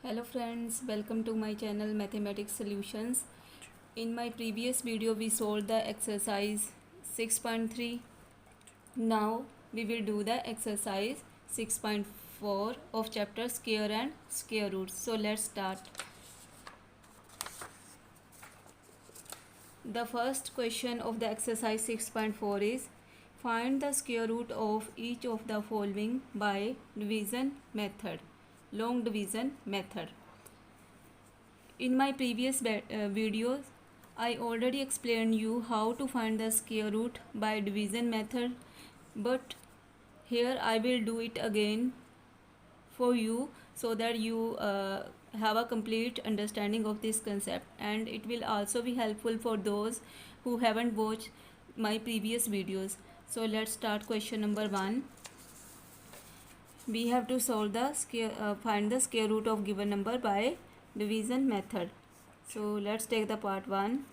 Hello friends, welcome to my channel Mathematics Solutions. In my previous video we solved the exercise 6.3. Now we will do the exercise 6.4 of chapter square and square roots. So let's start. The first question of the exercise 6.4 is find the square root of each of the following by division method. Long division method. In my previous videos, I already explained you how to find the square root by division method, but here I will do it again for you so that you have a complete understanding of this concept, and it will also be helpful for those who haven't watched my previous videos. So let's start question number 1. We have to solve the find the square root of given number by division method. So let's take the part 1.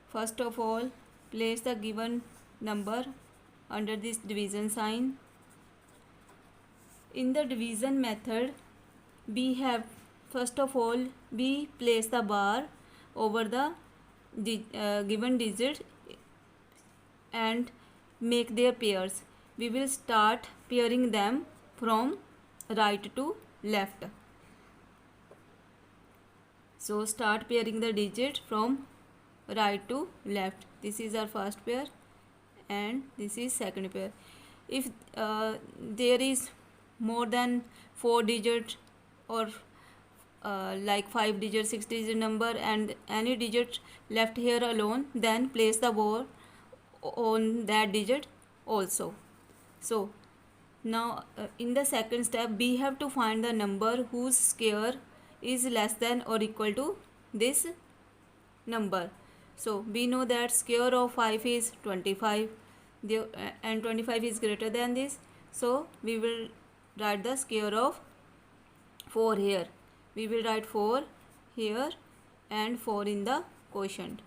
First of all, place the given number under this division sign. In the division method, we have first of all we place the bar over the given digit and make their pairs. We will start pairing them from right to left. So start pairing the digit from right to left. This is our first pair and this is second pair. If there is more than 4 digit or like 5 digit, 6 digit number and any digit left here alone, then place the bar on that digit also. So now in the second step we have to find the number whose square is less than or equal to this number. So we know that square of 5 is 25 and 25 is greater than this. So we will write the square of 4 here. We will write 4 here and 4 in the quotient.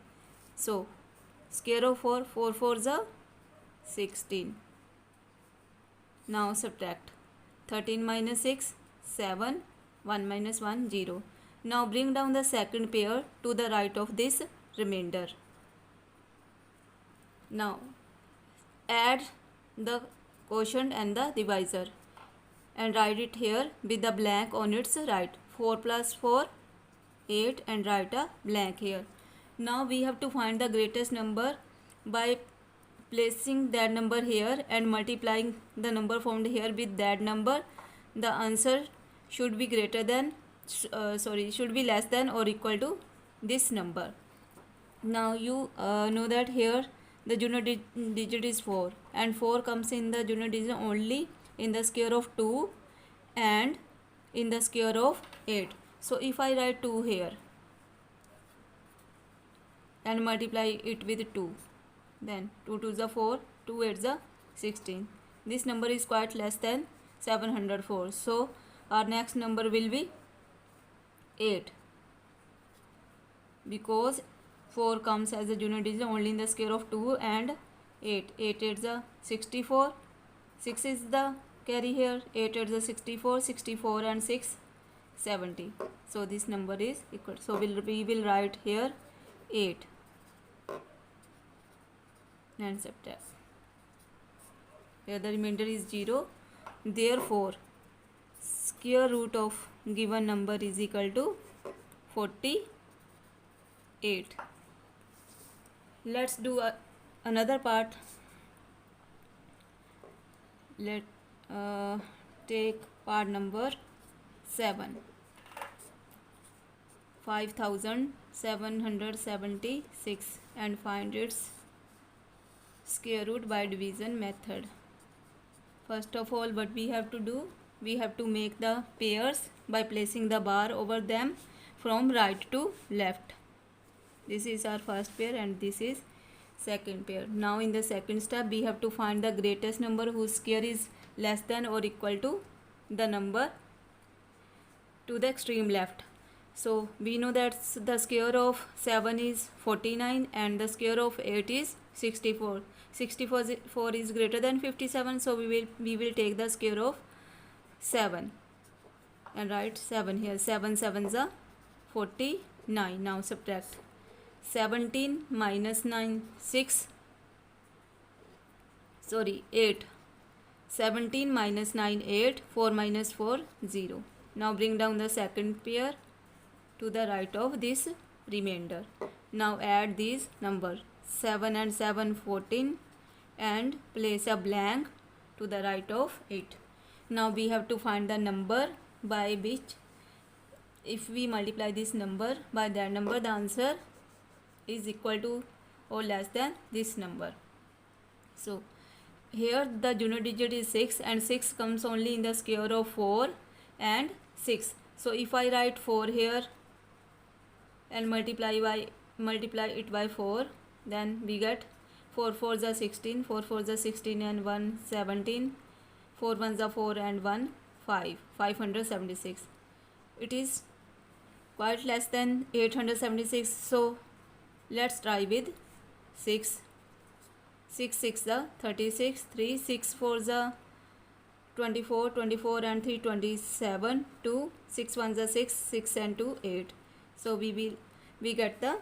So square of 4, 4 4s are 16. Now subtract. 13 minus 6, 7, 1 minus 1, 0. Now bring down the second pair to the right of this remainder. Now add the quotient and the divisor and write it here with the blank on its right. 4 plus 4, 8 and write a blank here. Now we have to find the greatest number by placing that number here and multiplying the number found here with that number. The answer should be greater than should be less than or equal to this number. Now you know that here the junior digit is 4 and 4 comes in the junior digit only in the square of 2 and in the square of 8. So if I write 2 here and multiply it with 2, then 2 2 is 4, 2 8 is 16. This number is quite less than 704. So our next number will be 8 because 4 comes as a junior digit only in the square of 2 and 8. 8 8 is 64. 6 is the carry here. 8 8 is 64. 64 and 6 70. So this number is equal. So we will write here 8 and subtract. Here the remainder is 0. Therefore square root of given number is equal to 48. Let's do another part. Let take part number 7. 5776 and find its square root by division method. First of all, what we have to do, we have to make the pairs by placing the bar over them from right to left. This is our first pair and this is second pair. Now in the second step we have to find the greatest number whose square is less than or equal to the number to the extreme left. So we know that the square of 7 is 49 and the square of 8 is 64. 64 is greater than 57, so we will take the square of 7 and write 7 here. 7 sevens are 49. Now subtract 17 minus 9 6, sorry 8. 17 minus 9 8, 4 minus 4 0. Now bring down the second pair to the right of this remainder. Now add these numbers 7 and 7 14 and place a blank to the right of 8. Now we have to find the number by which if we multiply this number by that number, the answer is equal to or less than this number. So here the unit digit is 6 and 6 comes only in the square of 4 and 6. So if I write 4 here and multiply it by 4, then we get 4 4s are 16, 4 4s are 16 and 1 17, 4 1s are 4 and 1 5, 576. It is quite less than 876. So let's try with 6. 6 6 are 36, 3 6 4s are 24, 24 and 3 27, 2 6 1s are 6, 6 and 2 8. So we get the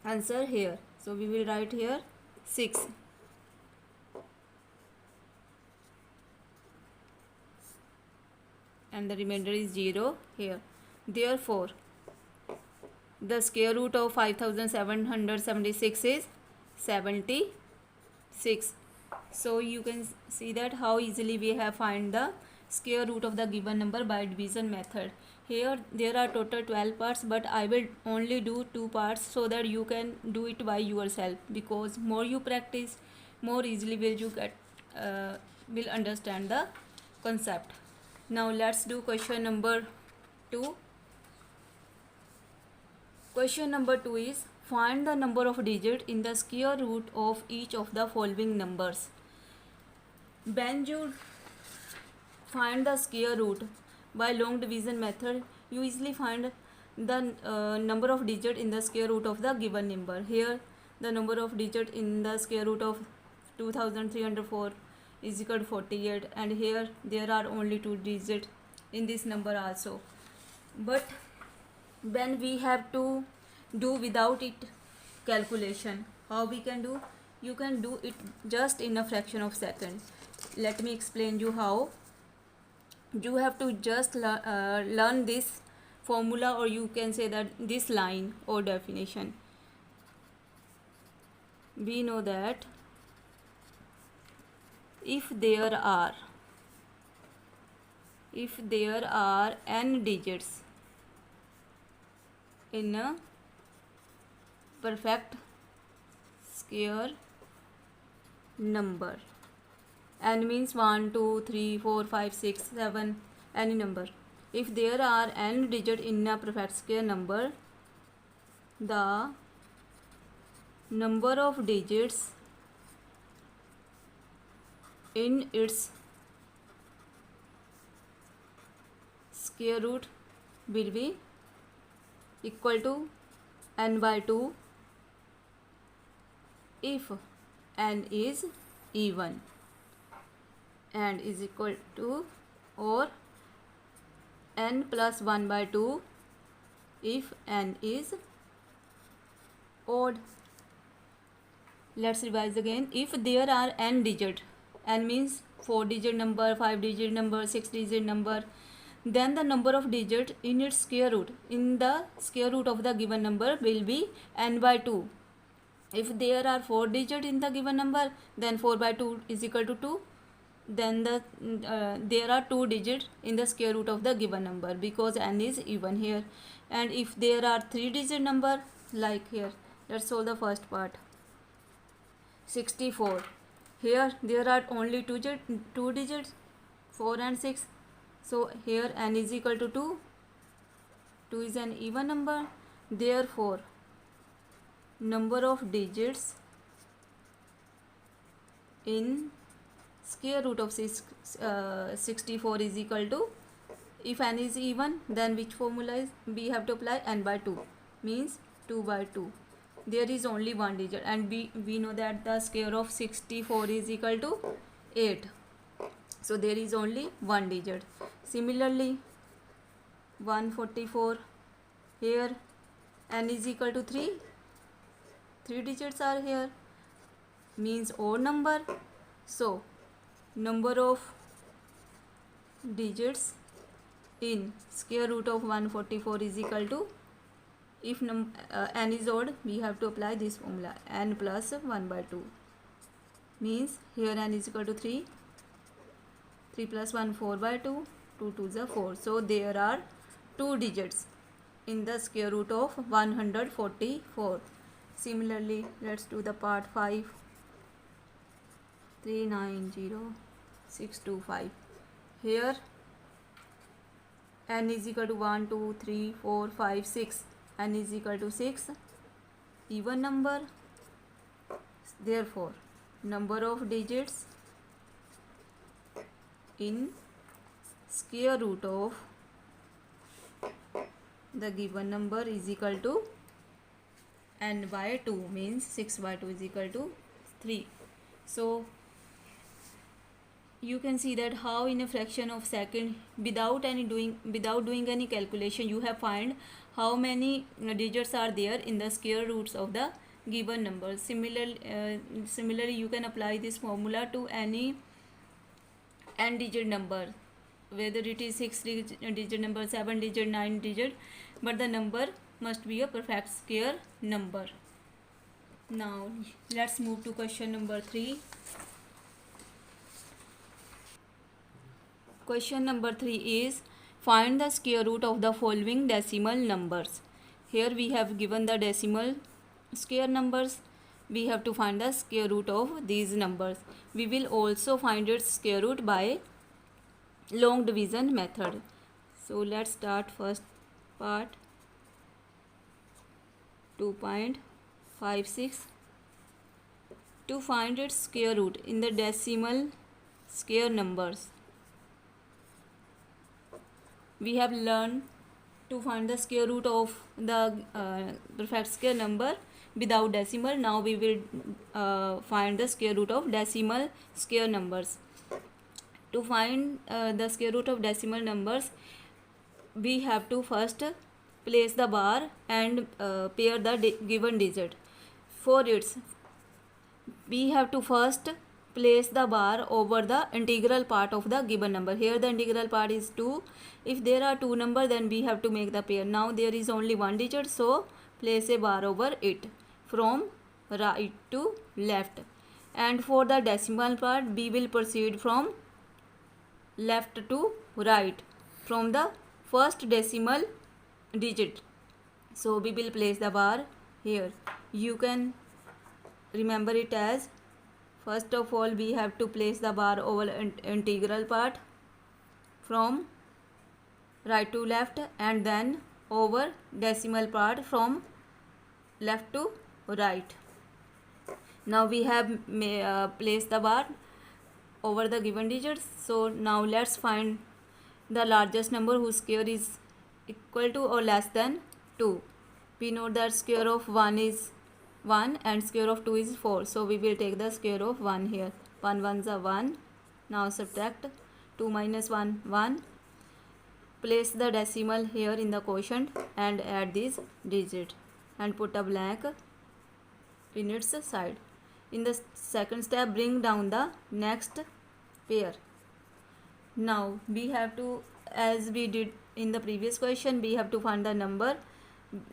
answer here. So we will write here 6. And the remainder is 0 here. Therefore, the square root of 5776 is 76. So you can see that how easily we have find the square root of the given number by division method. Here there are total 12 parts, but I will only do 2 parts so that you can do it by yourself, because more you practice, more easily will understand the concept. Now let's do question number 2. Question number 2 is find the number of digits in the square root of each of the following numbers. When you find the square root by long division method, you easily find the number of digits in the square root of the given number. Here the number of digits in the square root of 2304 is equal to 48, and here there are only 2 digits in this number also. But when we have to do without it calculation, how we can do? You can do it just in a fraction of second. Let me explain you how. You have to just learn this formula, or you can say that this line or definition. We know that if there are n digits in a perfect square number, n means 1 2 3 4 5 6 7, any number. If there are n digits in a perfect square number, the number of digits in its square root will be equal to n by 2 if n is even, and is equal to or n plus 1 by 2 if n is odd. Let's revise again. If there are n digit, n means 4 digit number, 5 digit number, 6 digit number, then the number of digits in its square root, in the square root of the given number, will be n by 2. If there are 4 digits in the given number, then 4 by 2 is equal to 2. Then there are 2 digits in the square root of the given number, because n is even here. And if there are 3 digit number, like here, let's solve the first part. 64. Here there are only 2 digits, 4 and 6. So here n is equal to 2. 2 is an even number. Therefore, number of digits in square root of 64 is equal to, if n is even, then which formula is we have to apply? N by 2, means 2 by 2. there is only one digit, and we know that the square of 64 is equal to 8, so there is only one digit. Similarly 144, here n is equal to 3, 3 digits are here, means odd number. So number of digits in square root of 144 is equal to, if n is odd, we have to apply this formula, n plus 1 by 2, means here n is equal to 3, 3 plus 1 4 by 2, 2 2 is 4. So there are 2 digits in the square root of 144. Similarly let's do the part 5. 390625, here n is equal to 1 2 3 4 5 6, n is equal to 6, even number. Therefore number of digits in square root of the given number is equal to n by 2, means 6 by 2 is equal to 3. So you can see that how in a fraction of second, without doing any calculation, you have find how many digits are there in the square roots of the given number. Similarly you can apply this formula to any n digit number, whether it is 6 digit number, 7 digit, 9 digit, but the number must be a perfect square number. Now let's move to question number 3. Question number 3 is, find the square root of the following decimal numbers. Here we have given the decimal square numbers. We have to find the square root of these numbers. We will also find its square root by long division method. So let's start first part. 2.56. To find its square root in the decimal square numbers, we have learned to find the square root of the perfect square number without decimal. Now we will find the square root of decimal square numbers. To find the square root of decimal numbers, we have to first place the bar and pair the given digit. For its, we have to first place the bar over the integral part of the given number. Here the integral part is 2. If there are two numbers, then we have to make the pair. Now there is only one digit, so place a bar over it from right to left. And for the decimal part, we will proceed from left to right from the first decimal digit. So we will place the bar here. You can remember it as, first of all we have to place the bar over integral part from right to left, and then over decimal part from left to right. Now we have placed the bar over the given digits. So now let's find the largest number whose square is equal to or less than 2. We know that square of 1 is 1 and square of 2 is 4. So we will take the square of 1 here. 1 1s are 1. Now subtract 2 minus 1, 1. Place the decimal here in the quotient and add these digits and put a blank in its side. In the second step, bring down the next pair. Now we have to, as we did in the previous question, we have to find the number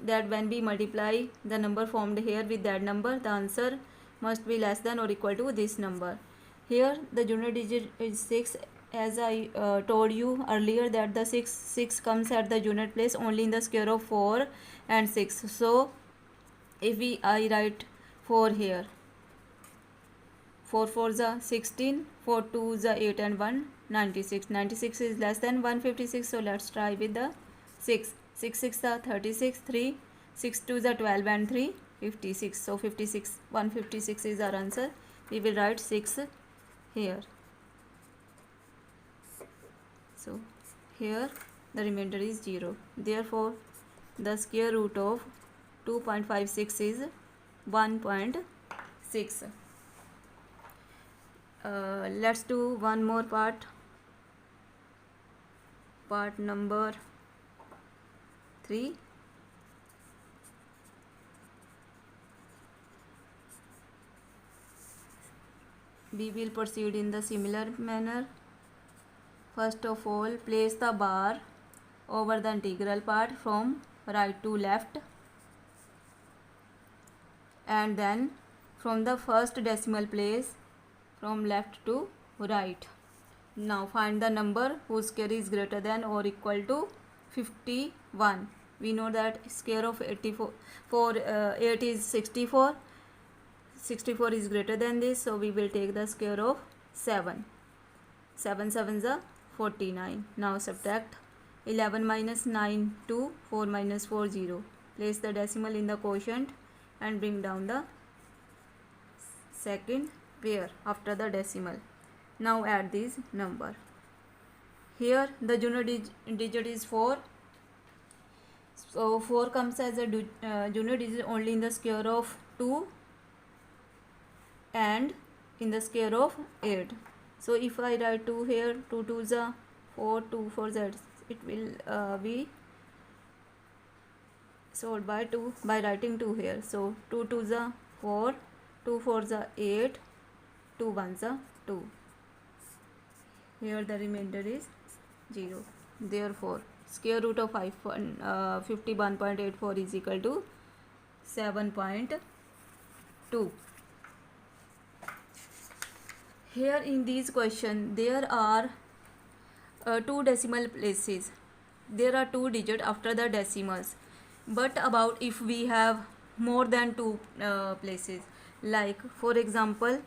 that when we multiply the number formed here with that number, the answer must be less than or equal to this number. Here the unit digit is 6. As I told you earlier that the 6 comes at the unit place only in the square of 4 and 6. So if I write 4 here, 4 4s are 16, 4 2s are 8 and 1 96. 96 is less than 156. So let's try with the 6. 6 6 are 36, 3 6 2s are 12 and 3 56. So 56, 156 is our answer. We will write 6 here. So here the remainder is 0. Therefore the square root of 2.56 is 1.6. Let's do one more part number 3. We will proceed in the similar manner. First of all, place the bar over the integral part from right to left, and then from the first decimal place from left to right. Now find the number whose square is greater than or equal to 51. We know that square of 8 is 64. 64 is greater than this, so we will take the square of 7. 7 7 is 49. Now subtract 11 minus 9 2, 4 minus 4 0. Place the decimal in the quotient and bring down the second pair after the decimal. Now add this number. Here the unit digit is 4. So 4 comes as a unit digit only in the square of 2 and in the square of 8. So if I write 2 here, 2 2 is 4, 2 4 is, it will be solved by 2 by writing 2 here. So 2 2 is 4, 2 4 is 8, 2 1 is 2. Here the remainder is 0. Therefore, square root of 51.84 is equal to 7.2. Here in these question, there are 2 decimal places. There are 2 digits after the decimals. But about if we have more than 2 places, like for example,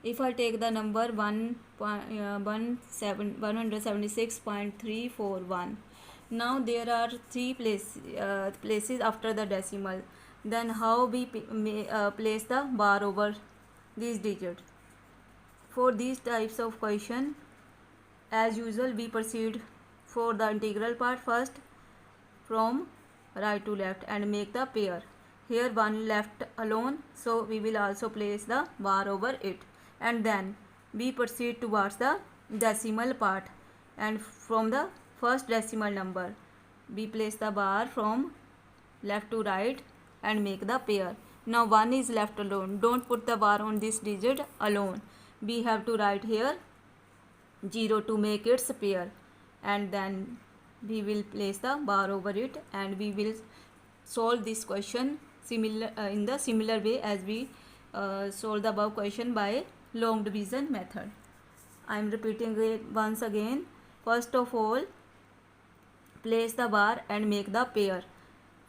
if I take the number 176.341, now there are 3 places after the decimal. Then how we place the bar over these digits? For these types of question, as usual, we proceed for the integral part first from right to left and make the pair. Here one left alone, so we will also place the bar over it, and then we proceed towards the decimal part, and from the first decimal number we place the bar from left to right and make the pair. Now 1 is left alone. Don't put the bar on this digit alone. We have to write here 0 to make its pair, and then we will place the bar over it, and we will solve this question in the similar way as we solved the above question by long division method. I am repeating it once again. First of all, place the bar and make the pair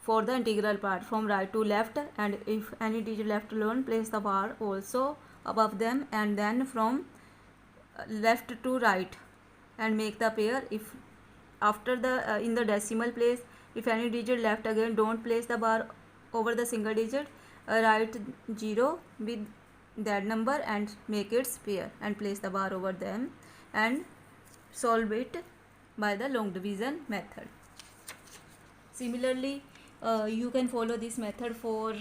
for the integral part from right to left, and if any digit left alone, place the bar also above them, and then from left to right and make the pair. If after the in the decimal place, if any digit left again, don't place the bar over the single digit. Write 0 with that number and make its pair and place the bar over them and solve it by the long division method. Similarly, you can follow this method for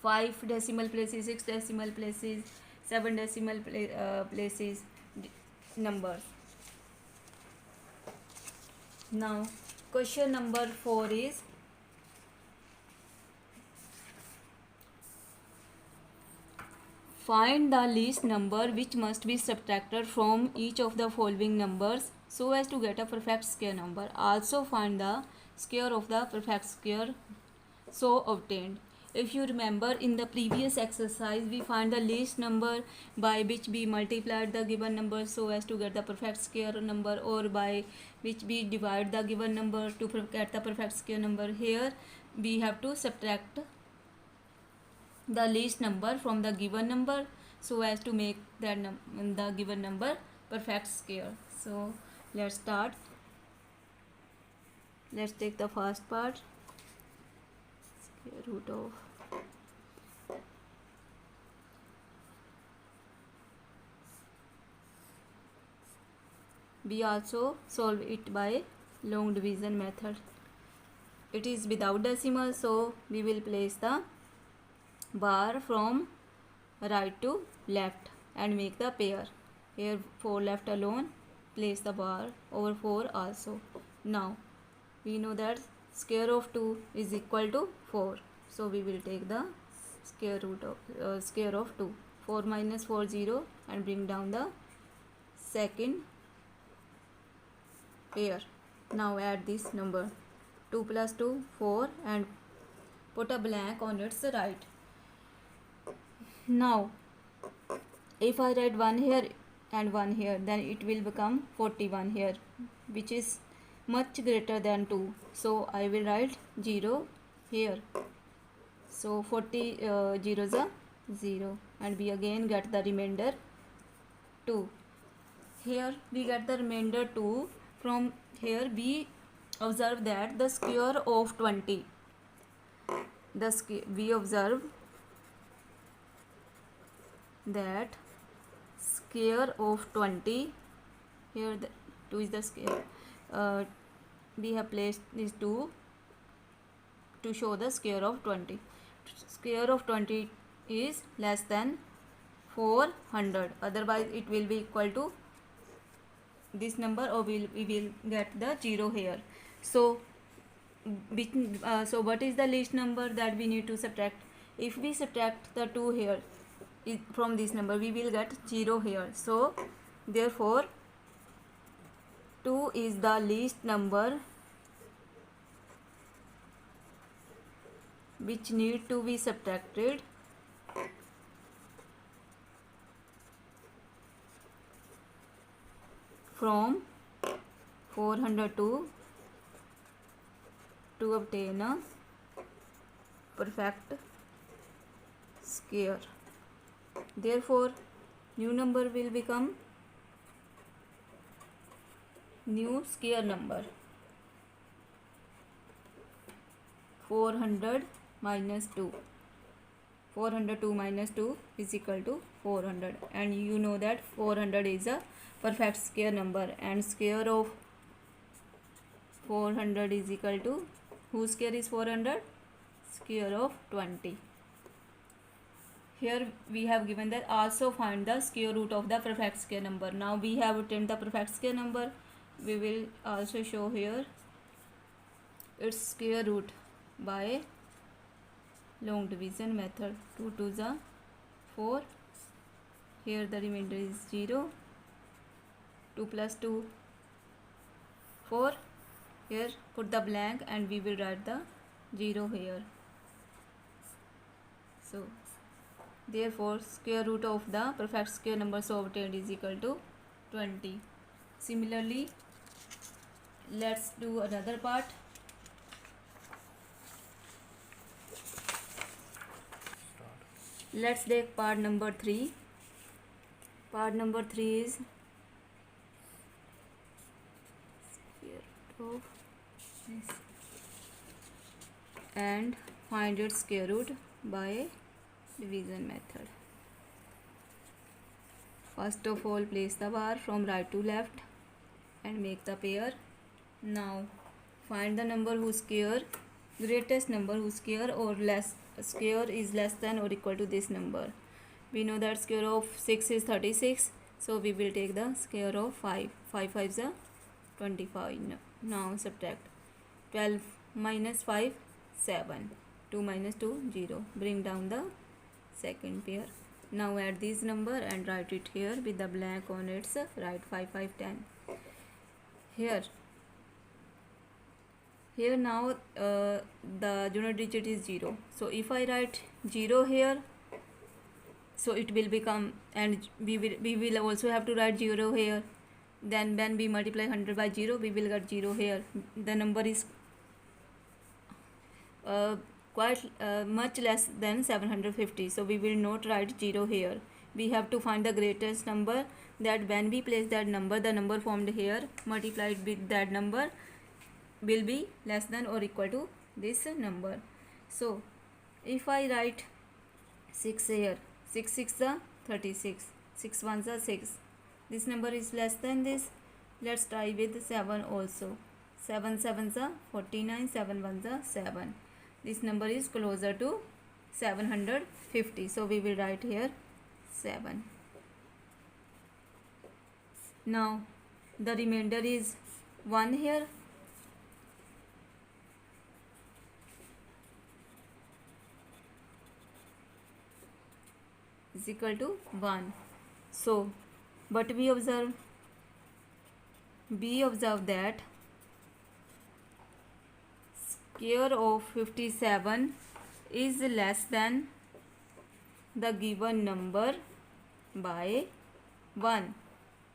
5 decimal places, 6 decimal places, 7 decimal places numbers. Now question number 4 is find the least number which must be subtracted from each of the following numbers so as to get a perfect square number. Also find the square of the perfect square so obtained. If you remember, in the previous exercise we find the least number by which we multiplied the given number so as to get the perfect square number, or by which we divide the given number to get the perfect square number. Here we have to subtract the least number from the given number so as to make that the given number perfect square. So let's start. Let's take the first part, square root of we also solve it by long division method. it is without decimal, so we will place the bar from right to left and make the pair. Here 4 left alone, place the bar over 4 also. Now we know that square of 2 is equal to 4, so we will take the square root of square of 2. 4 minus 4 0, and bring down the second pair. Now add this number 2 plus 2 4, and put a blank on its right. Now if I write 1 here and 1 here, then it will become 41 here, which is much greater than 2, so I will write 0 here. So 40 0 is a 0, and we again get the remainder 2. Here we get the remainder 2. From here we observe that the square of 20, we observe that square of 20, here the 2 is the square, we have placed these 2 to show the square of 20. Square of 20 is less than 400, otherwise it will be equal to this number, or we will get the 0 here. So what is the least number that we need to subtract? If we subtract the 2 here from this number, we will get 0 here. So therefore 2 is the least number which need to be subtracted from 402 to obtain a perfect square. Therefore new number will become new square number 400 minus 2. 402 minus 2 is equal to 400, and you know that 400 is a perfect square number, and square of 400 is equal to, whose square is 400? Square of 20. Here we have given that also find the square root of the perfect square number. Now we have obtained the perfect square number. We will also show here its square root by long division method. 2 2s are 4. Here the remainder is 0. 2 plus 2 4. Here put the blank, and we will write the 0 here. So therefore square root of the perfect square number so obtained is equal to 20. Similarly, let's do another part. Let's take part number 3. Part number 3 is square root of this and find its square root by division method. First of all, place the bar from right to left and make the pair. Now find the number whose square, greatest number whose square or less square is less than or equal to this number. We know that square of 6 is 36, so we will take the square of 5. 5 5s are 25. Now subtract 12 minus 5 7. 2 minus 2 0. Bring down the second pair. Now add this number and write it here with the blank on its right. 5 5 10. Here now the unit digit is 0, so if I write 0 here, so it will become, and we will also have to write 0 here. Then when we multiply 100 by 0, we will get 0 here. The number is quite much less than 750, so we will not write 0 here. We have to find the greatest number, that when we place that number, the number formed here multiplied with that number will be less than or equal to this number. So if I write 6 here, 6 6 are 36, 6 1s are 6. This number is less than this. Let's try with 7 also. 7 sevens are 49, 7 ones are 7. This number is closer to 750, so we will write here 7. Now the remainder is 1 here. Is equal to 1. So but we observe that square of 57 is less than the given number by 1,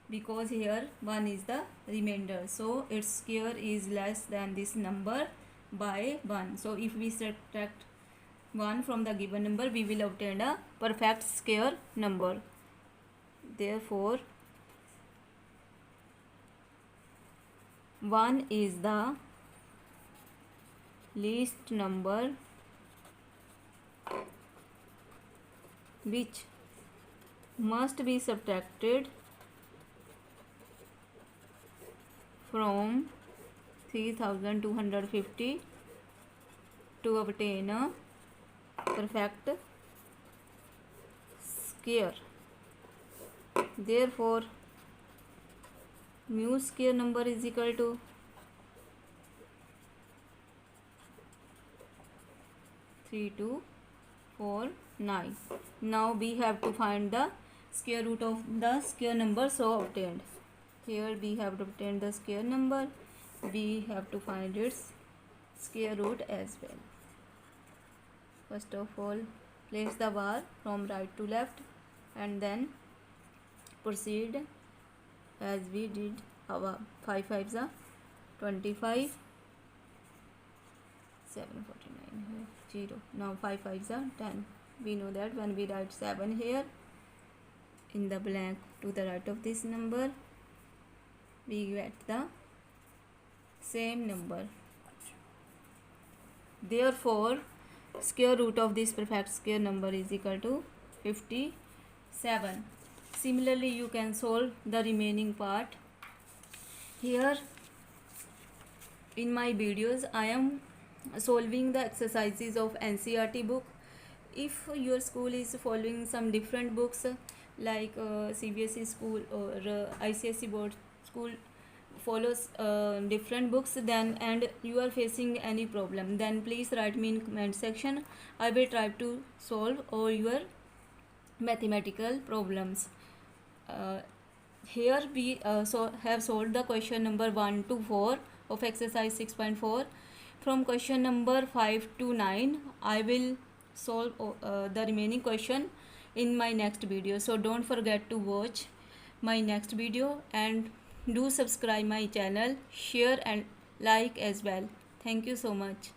because here 1 is the remainder, so its square is less than this number by 1. So if we subtract 1 from the given number, we will obtain a perfect square number. Therefore 1 is the least number which must be subtracted from 3250 to obtain a perfect square. Therefore mu square number is equal to 3249. Now we have to find the square root of the square number so obtained. Here we have to obtain the square number, we have to find its square root as well. First of all, place the bar from right to left and then proceed as we did our 5 5s are 25, 749 here 0. Now 5 5s are 10. We know that when we write 7 here in the blank to the right of this number, we get the same number. Therefore square root of this perfect square number is equal to 57. Similarly you can solve the remaining part. Here in my videos I am solving the exercises of NCERT book. If your school is following some different books like CBSE school or ICSE board school follows different books, then and you are facing any problem, then please write me in comment section. I will try to solve all your mathematical problems. Here we have solved the question number 1 to 4 of exercise 6.4. From question number 5 to 9 I will solve the remaining question in my next video. So don't forget to watch my next video and do subscribe my channel, share and like as well. Thank you so much.